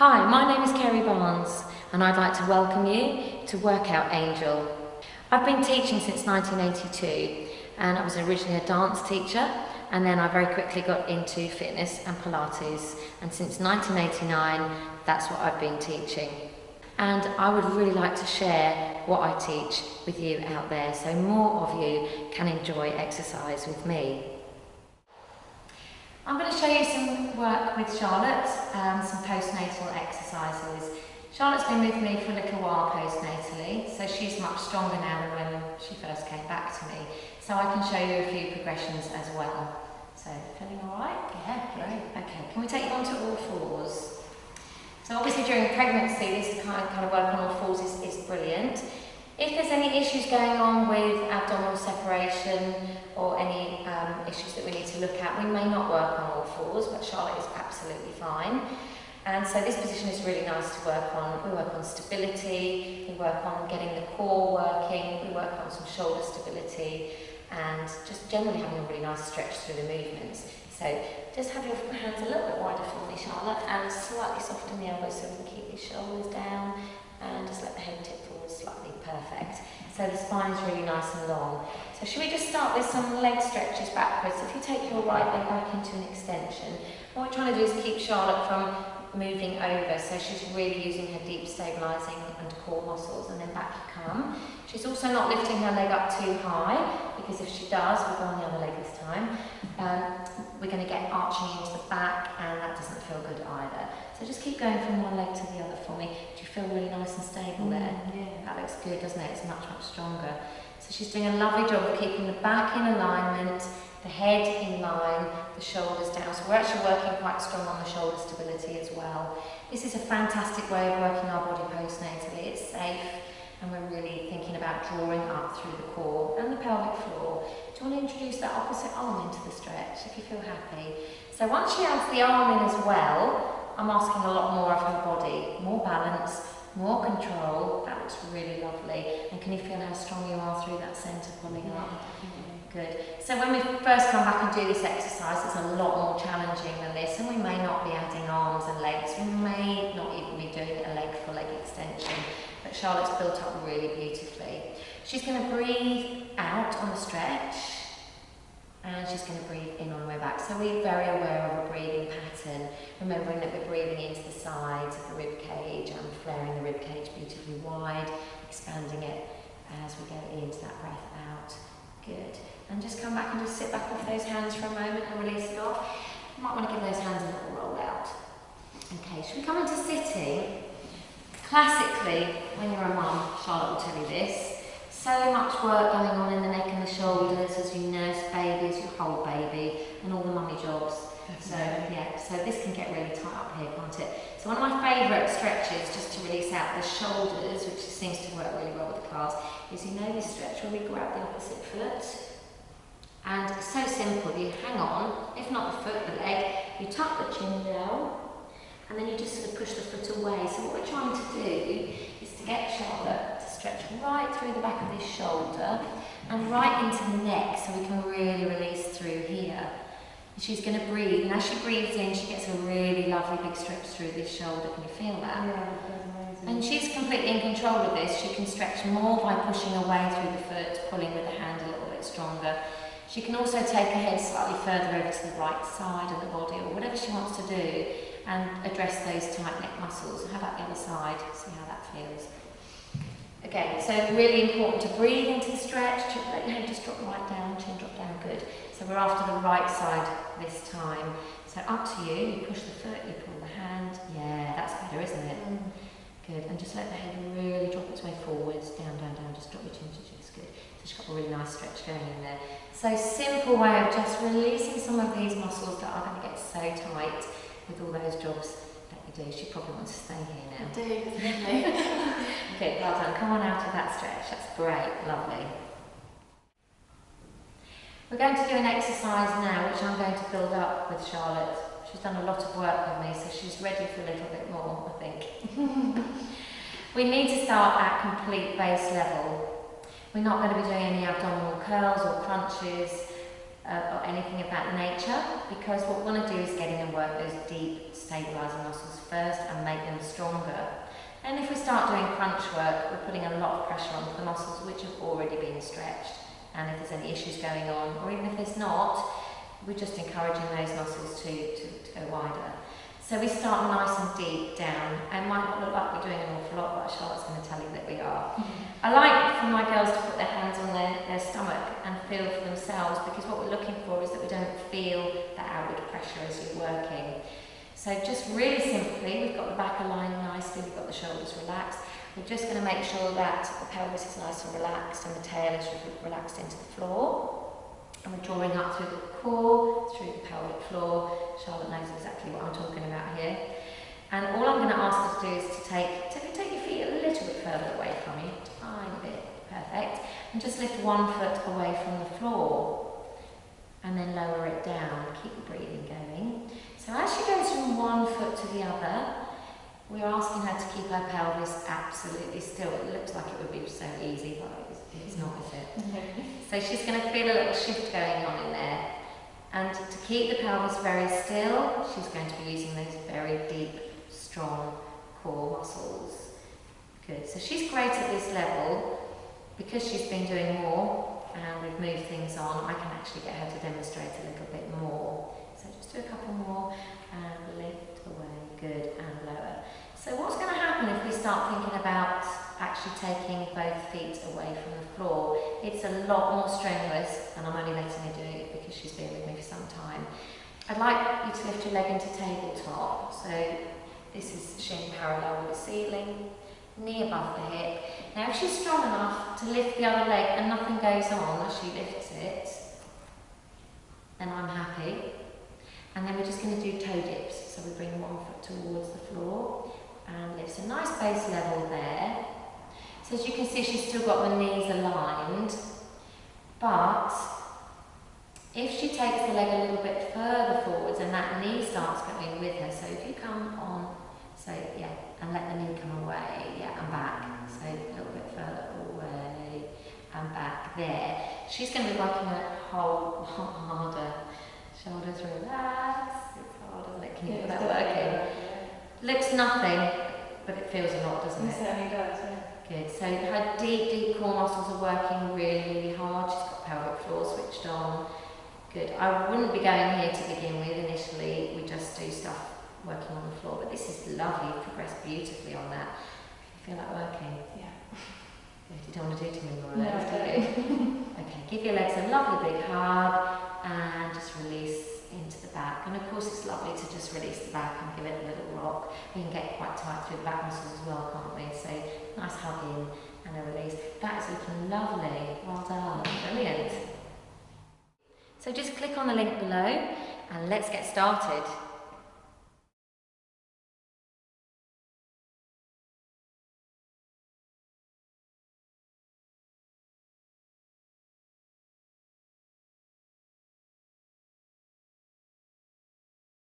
Hi, my name is Kerry Barnes and I'd like to welcome you to Workout Angel. I've been teaching since 1982 and I was originally a dance teacher, and then I very quickly got into fitness and Pilates, and since 1989 that's what I've been teaching. And I would really like to share what I teach with you out there so more of you can enjoy exercise with me. I'm going to show you some work with Charlotte, some postnatal exercises. Charlotte's been with me for a little while postnatally, so she's much stronger now than when she first came back to me. So I can show you a few progressions as well. So, feeling alright? Yeah, great. Okay, can we take you onto all fours? So obviously during pregnancy, this kind of work on all fours is brilliant. If there's any issues going on with abdominal separation or any issues that we need to look at, we may not work on all fours, but Charlotte is absolutely fine. And so this position is really nice to work on. We work on stability, we work on getting the core working, we work on some shoulder stability, and just generally having a really nice stretch through the movements. So just have your hands a little bit wider for me, Charlotte, and slightly soften the elbows so we can keep your shoulders down, and just let the head tip forward slightly. Perfect. So the spine is really nice and long. So should we just start with some leg stretches backwards? If you take your right leg back into an extension, what we're trying to do is keep Charlotte from moving over, so she's really using her deep stabilising and core muscles, and then back you come. She's also not lifting her leg up too high, because if she does, we'll go on the other leg this time, we're going to get arching into the back, and that doesn't feel good either. So just keep going from one leg to the other for me. Do you feel really nice and stable there? Yeah. That looks good, doesn't it? It's much, much stronger. So she's doing a lovely job of keeping the back in alignment, the head in line, the shoulders down. So we're actually working quite strong on the shoulder stability as well. This is a fantastic way of working our body postnatally. It's safe, and we're really thinking about drawing up through the core and the pelvic floor. Do you want to introduce that opposite arm into the stretch, if you feel happy? So once she adds the arm in as well, I'm asking a lot more of her body. More balance, more control. That looks really lovely. And can you feel how strong you are through that centre pulling up? Good. So when we first come back and do this exercise, it's a lot more challenging than this, and we may not be adding arms and legs. We may not even be doing a leg for leg extension, but Charlotte's built up really beautifully. She's going to breathe out on the stretch, and she's going to breathe in on the way back. So we're very aware of a breathing pattern, remembering that we're breathing into the sides of the rib cage and flaring the rib cage beautifully wide, expanding it as we go into that breath out. Good. And just come back and just sit back off those hands for a moment and release it off. You might want to give those hands a little roll out. Okay, should we come into sitting? Classically, when you're a mum, Charlotte will tell you this, so much work going on in the neck and the shoulders as you nurse babies, you hold baby, and all the mummy jobs. So yeah, so this can get really tight up here, can't it? So one of my favourite stretches, just to release out the shoulders, which seems to work really well with the class, is you know this stretch where we grab the opposite foot. And it's so simple, you hang on, if not the foot, the leg, you tuck the chin down, and then you just sort of push the foot away. So what we're trying to do is to get Charlotte to stretch right through the back of this shoulder and right into the neck, so we can really release through here. She's going to breathe, and as she breathes in, she gets a really lovely big stretch through this shoulder. Can you feel that? Yeah, that's amazing. And she's completely in control of this. She can stretch more by pushing away through the foot, pulling with the hand a little bit stronger. She can also take her head slightly further over to the right side of the body, or whatever she wants to do, and address those tight neck muscles. How about the other side? See how that feels. Okay, so really important to breathe into the stretch, let your head just drop right down, chin drop down, good. So we're after the right side this time. So up to you, you push the foot, you pull the hand, yeah, that's better, isn't it? Good, and just let the head really drop its way forwards, down, down, down, just drop your chin to chest, good. So she's got a really nice stretch going in there. So simple way of just releasing some of these muscles that are going to get so tight with all those jobs that you do. She probably wants to stay here now. I do, definitely. Okay, well done. Come on out of that stretch. That's great. Lovely. We're going to do an exercise now, which I'm going to build up with Charlotte. She's done a lot of work with me, so she's ready for a little bit more, I think. We need to start at complete base level. We're not going to be doing any abdominal curls or crunches. or anything about nature, because what we want to do is get in and work those deep stabilising muscles first and make them stronger. And if we start doing crunch work, we're putting a lot of pressure onto the muscles which have already been stretched. And if there's any issues going on, or even if there's not, we're just encouraging those muscles to go wider. So we start nice and deep down, and might not look like we're doing an awful lot, but Charlotte's going to tell you that we are. I like for my girls to put their hands on their stomach and feel for themselves, because what we're looking for is that we don't feel that outward pressure as you're working. So just really simply, we've got the back aligned nicely, we've got the shoulders relaxed. We're just going to make sure that the pelvis is nice and relaxed and the tail is relaxed into the floor. And we're drawing up through the core, through the pelvic floor. Charlotte knows exactly what I'm talking about here. And all I'm going to ask her to do is to take your feet a little bit further away from you, tiny bit, perfect. And just lift one foot away from the floor. And then lower it down, keep the breathing going. So as she goes from one foot to the other, we're asking her to keep her pelvis absolutely still. It looks like it would be so easy, but it's not, is it? So she's going to feel a little shift going on in there. And to keep the pelvis very still, she's going to be using those very deep, strong core muscles. Good. So she's great at this level. Because she's been doing more and we've moved things on, I can actually get her to demonstrate a little bit more. So just do a couple more and lift away. Good. And lower. So what's going to happen if we start thinking about actually taking both feet away from the floor? It's a lot more strenuous, and I'm only letting her do it because she's been with me for some time. I'd like you to lift your leg into tabletop. So this is shin parallel with the ceiling, knee above the hip. Now if she's strong enough to lift the other leg and nothing goes on as she lifts it, then I'm happy. And then we're just going to do toe dips. So we bring one foot towards the floor and lift. So nice base level there. So as you can see, she's still got the knees aligned. But if she takes the leg a little bit further forwards and that knee starts going with her, so if you come on, so yeah, and let the knee come away, yeah, and back. So a little bit further away and back there. She's going to be working a whole lot harder. Shoulders relax. It's hard, isn't it? Can you feel that working? Looks nothing, but it feels a lot, doesn't it? It certainly does, yeah. Good. So her deep core muscles are working really, really hard. She's got pelvic floor switched on. Good. I wouldn't be going here to begin with initially. We just do stuff working on the floor, but this is lovely. You've progressed beautifully on that. You feel that working? Yeah. Good. You don't want to do too many more of No, those, do you? Okay. Give your legs a lovely big hug and just release into the back. And of course it's lovely to just release the back and give it a little rock. We can get quite tight through the back muscles as well, can't we? So nice hug in and a release. That is looking lovely. Well done. Brilliant. So just click on the link below and let's get started.